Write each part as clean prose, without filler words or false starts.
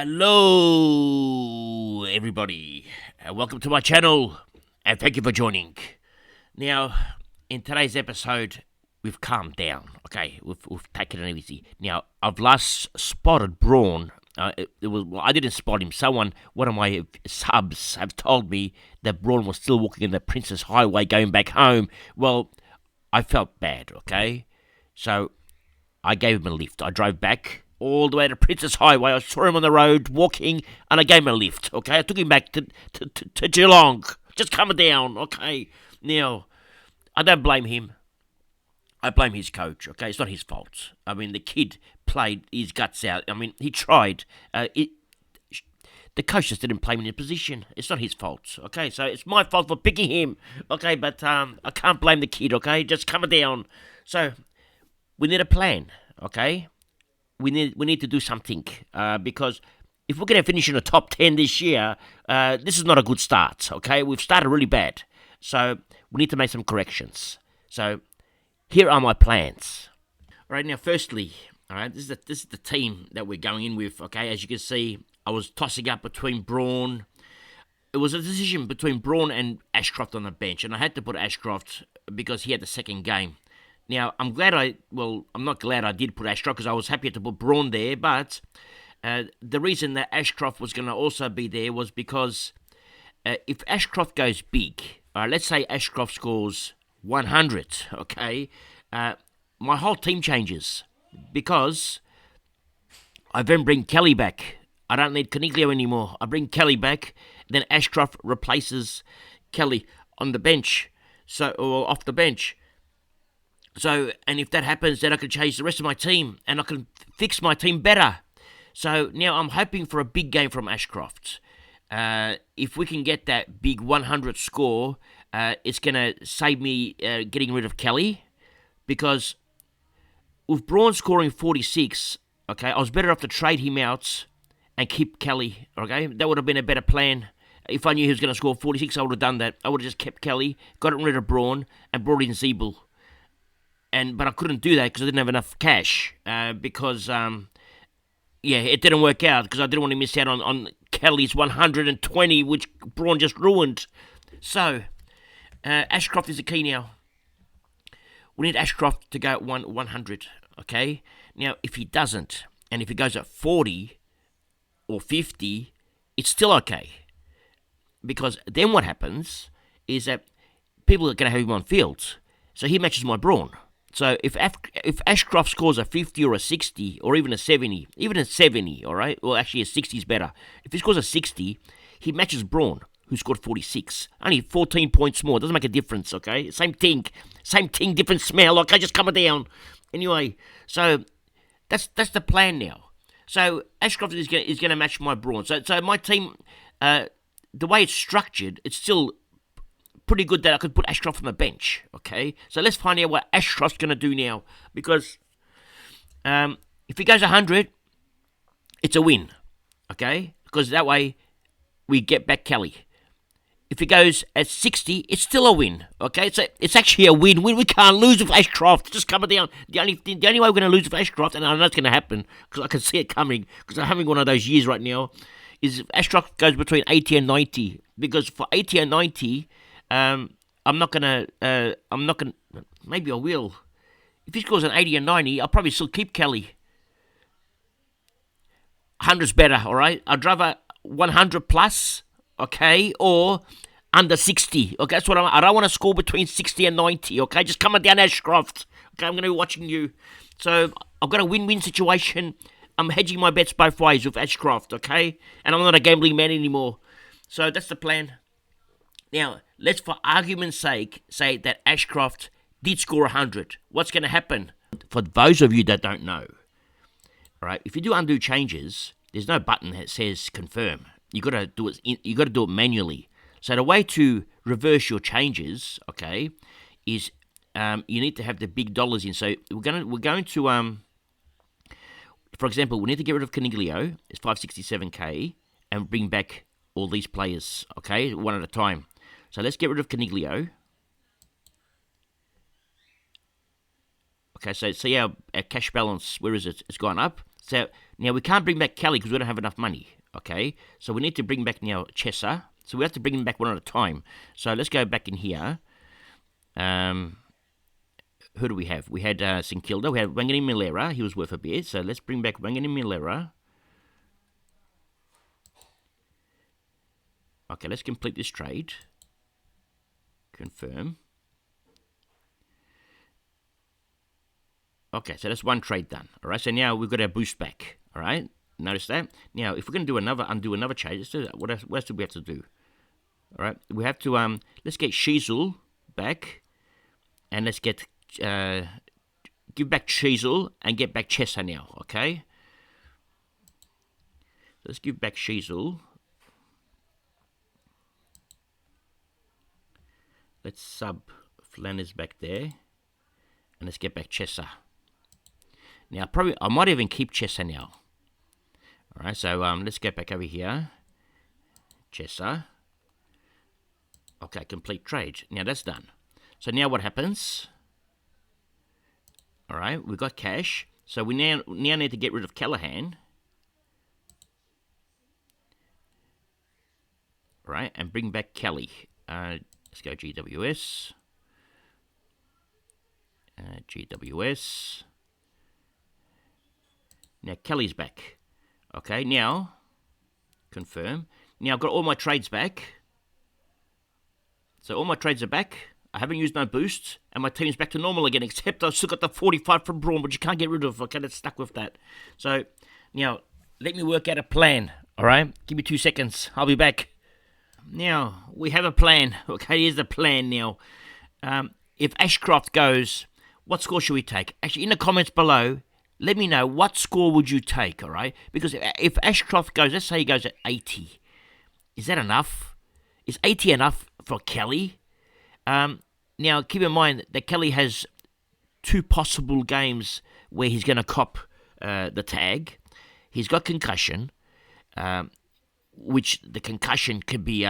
Hello, everybody. Welcome to my channel, and thank you for joining. Now, in today's episode, we've calmed down. Okay, we've taken it easy. Now, I've last spotted Braun. I didn't spot him. One of my subs have told me that Braun was still walking in the Princess Highway going back home. Well, I felt bad. Okay, so I gave him a lift. I drove back all the way to Princess Highway. I saw him on the road walking, and I gave him a lift. Okay, I took him back to Geelong. Just coming down. Okay, now I don't blame him. I blame his coach. Okay, it's not his fault. I mean, the kid played his guts out. I mean, he tried. The coach just didn't play him in a position. It's not his fault. Okay, so it's my fault for picking him. Okay, but I can't blame the kid. Okay, just coming down. So we need a plan. Okay. We need to do something because if we're going to finish in the top 10 this year, this is not a good start, okay? We've started really bad. So we need to make some corrections. So here are my plans. All right, now firstly, all right, this is the team that we're going in with, okay? As you can see, I was tossing up between Braun. It was a decision between Braun and Ashcroft on the bench, and I had to put Ashcroft because he had the second game. Now, I'm not glad I did put Ashcroft because I was happy to put Braun there, but the reason that Ashcroft was going to also be there was because if Ashcroft goes big, let's say Ashcroft scores 100, okay, my whole team changes because I then bring Kelly back. I don't need Coniglio anymore. I bring Kelly back, then Ashcroft replaces Kelly on the bench, or off the bench. So, and if that happens, then I can change the rest of my team, and I can fix my team better. So now I'm hoping for a big game from Ashcroft. If we can get that big 100 score, it's going to save me getting rid of Kelly, because with Braun scoring 46, okay, I was better off to trade him out and keep Kelly, okay? That would have been a better plan. If I knew he was going to score 46, I would have done that. I would have just kept Kelly, got rid of Braun, and brought in Zeeble. But I couldn't do that because I didn't have enough cash. Because it didn't work out because I didn't want to miss out on Kelly's 120, which Braun just ruined. So Ashcroft is the key now. We need Ashcroft to go at 100. Okay. Now, if he doesn't, and if he goes at 40 or 50, it's still okay. Because then what happens is that people are going to have him on field, so he matches my Braun. So if Ashcroft scores a 50 or a 60 or even a 70, all right? Well, actually a 60 is better. If he scores a 60, he matches Braun, who scored 46. Only 14 points more. Doesn't make a difference, okay? Same thing, different smell. Okay, just coming down. Anyway, so that's the plan now. So Ashcroft is going to match my Braun. So my team, the way it's structured, it's still pretty good that I could put Ashcroft on the bench, okay? So let's find out what Ashcroft's going to do now, because if he goes 100, it's a win, okay? Because that way we get back Kelly. If he goes at 60, it's still a win, okay? So it's actually a win. We can't lose with Ashcroft. Just coming down. The only way we're going to lose with Ashcroft, and I know it's going to happen because I can see it coming, because I'm having one of those years right now, is if Ashcroft goes between 80 and 90. Because for 80 and 90, I'm not gonna, maybe I will. If he scores an 80 and 90, I'll probably still keep Kelly. 100's better, alright? I'd rather 100 plus, okay, or under 60. Okay, that's what I don't want to score between 60 and 90, okay? Just coming down Ashcroft. Okay, I'm going to be watching you. So, I've got a win-win situation. I'm hedging my bets both ways with Ashcroft, okay? And I'm not a gambling man anymore. So, that's the plan. Now, let's, for argument's sake, say that Ashcroft did score 100. What's going to happen? For those of you that don't know, right? If you do undo changes, there's no button that says confirm. You got to do it. You got to do it manually. So the way to reverse your changes, okay, is you need to have the big dollars in. So we're going to for example, we need to get rid of Coniglio. It's 567k, and bring back all these players. Okay, one at a time. So let's get rid of Coniglio. Okay, so see our cash balance, where is it? It's gone up. So now we can't bring back Kelly because we don't have enough money. Okay, so we need to bring back now Chessa. So we have to bring them back one at a time. So let's go back in here. Who do we have? We had St Kilda. We had Wangani Milera. He was worth a bit. So let's bring back Wangani Milera. Okay, let's complete this trade. Confirm. Okay, so that's one trade done. All right, so now we've got our boost back. All right, notice that. Now, if we're going to undo another trade, let's do that. What else do we have to do? All right, we have to let's get Sheasel back, and let's get give back Sheasel and get back Chessa now. Okay, let's give back Sheasel. Let's sub Flanders back there, and let's get back Chessa. Now, I might even keep Chessa now. All right, so let's get back over here. Chessa. Okay, complete trade. Now that's done. So now what happens? All right, we've got cash. So we now need to get rid of Callahan. All right, and bring back Kelly. Let's go GWS. GWS. Now Kelly's back. Okay, now confirm. Now I've got all my trades back. So all my trades are back. I haven't used no boosts, and my team's back to normal again, except I've still got the 45 from Braun, which you can't get rid of. Okay, it's stuck with that. So now let me work out a plan. All right, give me 2 seconds. I'll be back. Now we have a plan. Okay, here's the plan now. If Ashcroft goes, what score should we take? Actually, in the comments below, let me know what score would you take, all right? Because if Ashcroft goes, let's say he goes at 80, is that enough? Is 80 enough for Kelly? Now, keep in mind that Kelly has 2 possible games where he's going to cop the tag. He's got concussion, which the concussion could be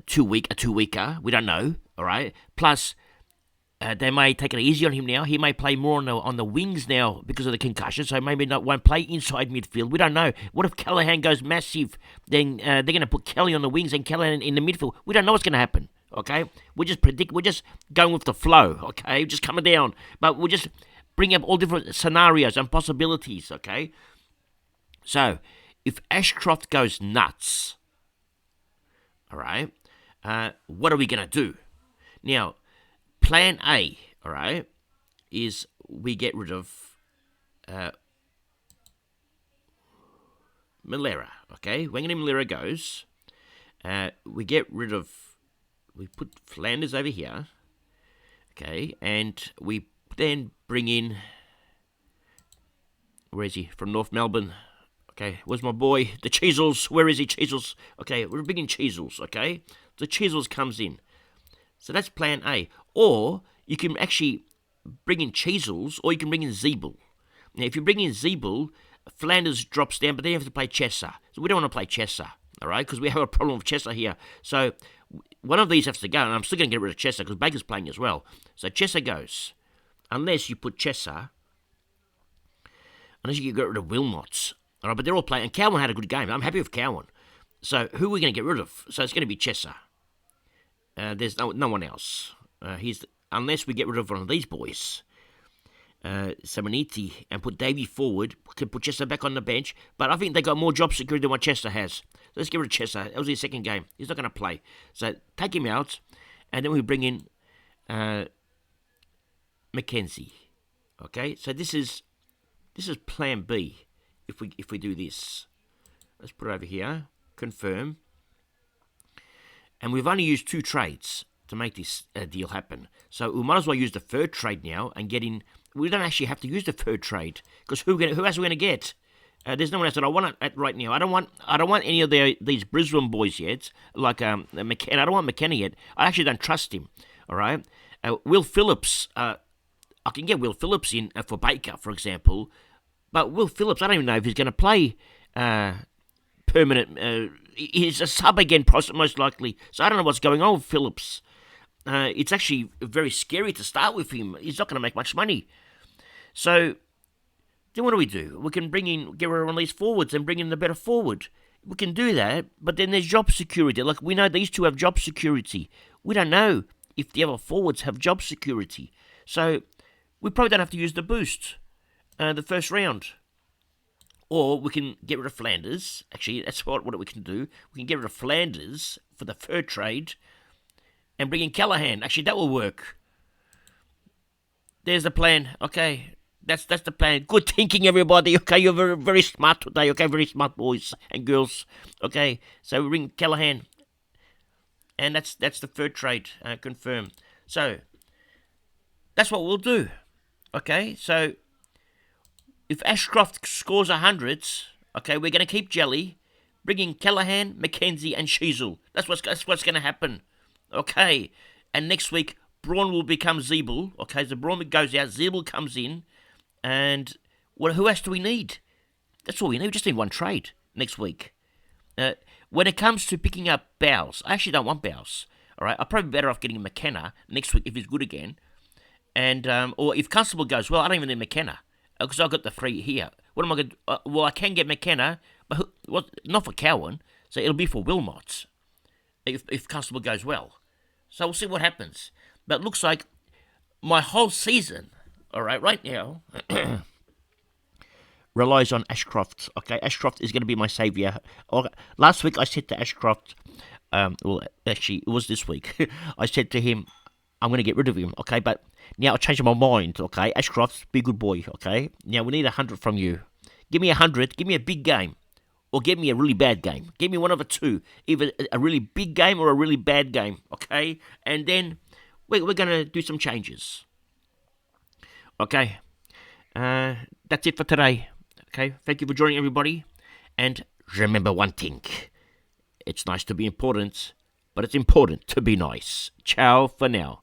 2 weeker. We don't know, all right? Plus, they may take it easy on him now. He may play more on the wings now because of the concussion, so maybe won't play inside midfield. We don't know. What if Callahan goes massive? Then they're going to put Kelly on the wings and Callahan in the midfield. We don't know what's going to happen, okay? We're just going with the flow, okay? Just coming down. But we'll just bring up all different scenarios and possibilities, okay? So, if Ashcroft goes nuts, all right, what are we going to do? Now, Plan A, all right, is we get rid of Milera, okay? Wangani Milera goes. We put Flanders over here, okay? And we then bring in, where is he? From North Melbourne. Okay, where's my boy? The Cheezels. Where is he, Cheezels? Okay, we're bringing Cheezels, okay? The Cheezels comes in. So that's plan A. Or you can actually bring in Cheezels, or you can bring in Zeeble. Now, if you bring in Zeeble, Flanders drops down, but then you have to play Chessa. So we don't want to play Chessa, all right? Because we have a problem with Chessa here. So one of these has to go, and I'm still going to get rid of Chessa because Baker's playing as well. So Chessa goes. Unless you put Chessa, unless you get rid of Wilmots. All right, but they're all playing. And Cowan had a good game. I'm happy with Cowan. So who are we going to get rid of? So it's going to be Chessa. There's no one else. Unless we get rid of one of these boys. Samaniti, and put Davey forward. We can put Chester back on the bench. But I think they got more job security than what Chester has. So let's get rid of Chester. That was his second game. He's not going to play. So take him out. And then we bring in Mackenzie. Okay, so this is plan B if we do this. Let's put it over here. Confirm. And we've only used 2 trades to make this deal happen. So we might as well use the third trade now and get in. We don't actually have to use the third trade because who else are we going to get? There's no one else that I want it right now. I don't want any of these Brisbane boys yet, like McKenna. I don't want McKenna yet. I actually don't trust him. All right, Will Phillips. I can get Will Phillips in for Baker, for example, but Will Phillips, I don't even know if he's going to play permanent. He's a sub again, most likely. So I don't know what's going on with Phillips. It's actually very scary to start with him. He's not going to make much money. So Then what do? We can get rid of one of these forwards and bring in a better forward. We can do that, but then there's job security. Like, we know these two have job security. We don't know if the other forwards have job security. So we probably don't have to use the boost the first round. Or we can get rid of Flanders. Actually, that's what we can do. We can get rid of Flanders for the fur trade and bring in Callahan. Actually, that will work. There's the plan. Okay, that's the plan. Good thinking, everybody. Okay, you're very, very smart today. Okay, very smart boys and girls. Okay, so we bring Callahan, and that's the third trade confirmed. So that's what we'll do. Okay, so if Ashcroft scores 100s, okay, we're going to keep Jelly, bring in Callahan, McKenzie, and Sheasel. That's what's going to happen. Okay, and next week Braun will become Zeeble. Okay, so Braun goes out, Zeeble comes in, and who else do we need? That's all we need. We just need one trade next week. When it comes to picking up Bowles, I actually don't want Bowles. All right, I'm probably better off getting McKenna next week if he's good again, and or if Constable goes well, I don't even need McKenna because I've got the 3 here. What am I going to? Well, I can get McKenna, but not for Cowan, so it'll be for Wilmot if Constable goes well. So we'll see what happens. But it looks like my whole season, all right now, relies on Ashcroft. Okay, Ashcroft is going to be my saviour. Last week I said to Ashcroft, well, actually it was this week, I said to him, I'm going to get rid of him, okay, but now I've changed my mind, okay, Ashcroft, be a good boy, okay, now we need 100 from you. Give me 100, give me a big game, or give me a really bad game. Give me one of the two, either a really big game or a really bad game, okay, and then we're going to do some changes. Okay, that's it for today. Okay, thank you for joining, everybody. And remember one thing. It's nice to be important, but it's important to be nice. Ciao for now.